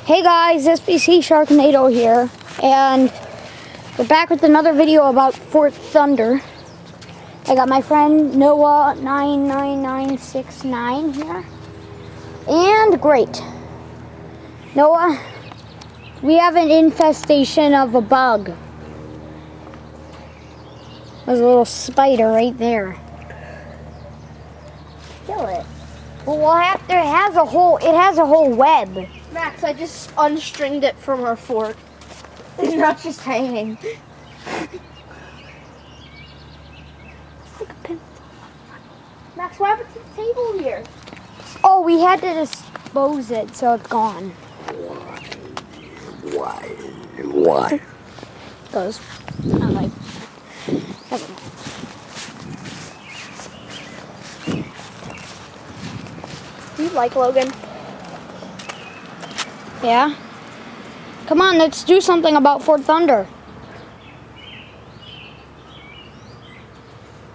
Hey guys, SBC Sharknado here, and we're back with another video about Fort Thunder. I got my friend Noah 99969 here, and great. Noah, we have an infestation of a bug. There's a little spider right there. Kill it. Well, we'll have to. It has a whole web. Max, I just unstringed it from our fort. It's not just hanging. Max, what happened to the table here? Oh, we had to dispose it, so it's gone. Why? Goes. I'm like, never mind. You like Logan? Yeah? Come on, let's do something about Fort Thunder.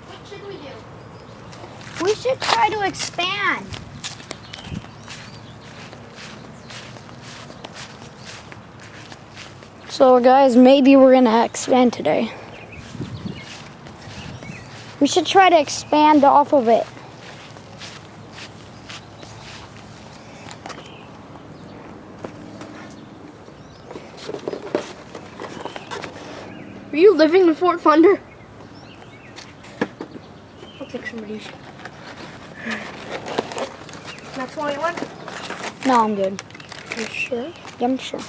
What should we do? We should try to expand. So guys, maybe we're gonna expand today. We should try to expand off of it. Are you living in Fort Thunder? I'll take some of these. Max, want one? No, I'm good. You sure? Yeah, I'm sure.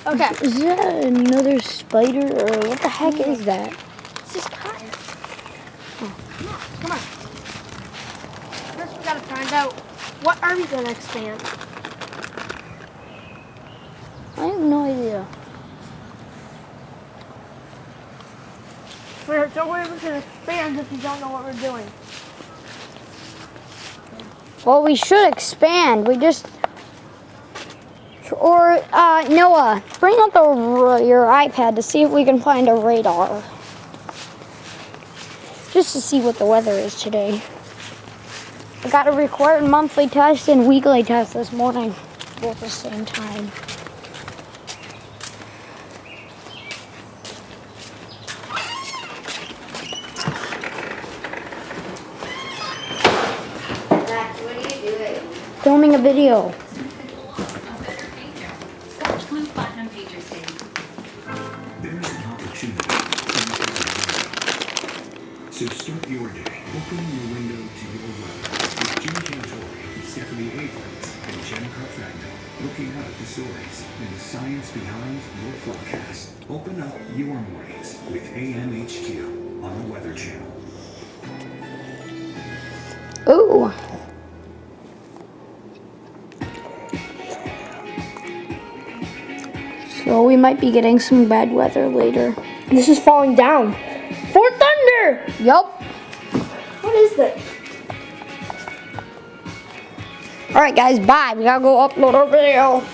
Okay. Is that another spider, or what the heck is that? It's just cotton. Oh. Come on. First, we gotta find out what are we gonna expand. I have no idea. There's no way we can expand if you don't know what we're doing. Well, we should expand. We just... Or, Noah, bring up your iPad to see if we can find a radar. Just to see what the weather is today. I got a required monthly test and weekly test this morning, both at the same time. What are you doing? Filming a video. Blue platinum feature state. There's an opportunity. So start your day opening your window to your weather with Jim Cantori, Stephanie Abrams, and Jen Carfagno looking out at the stories and the science behind your forecast. Open up your mornings with AMHQ on the Weather Channel. Ooh. So we might be getting some bad weather later. This is falling down. Fort Thunder! Yup. What is this? Alright guys, bye. We gotta go upload our video.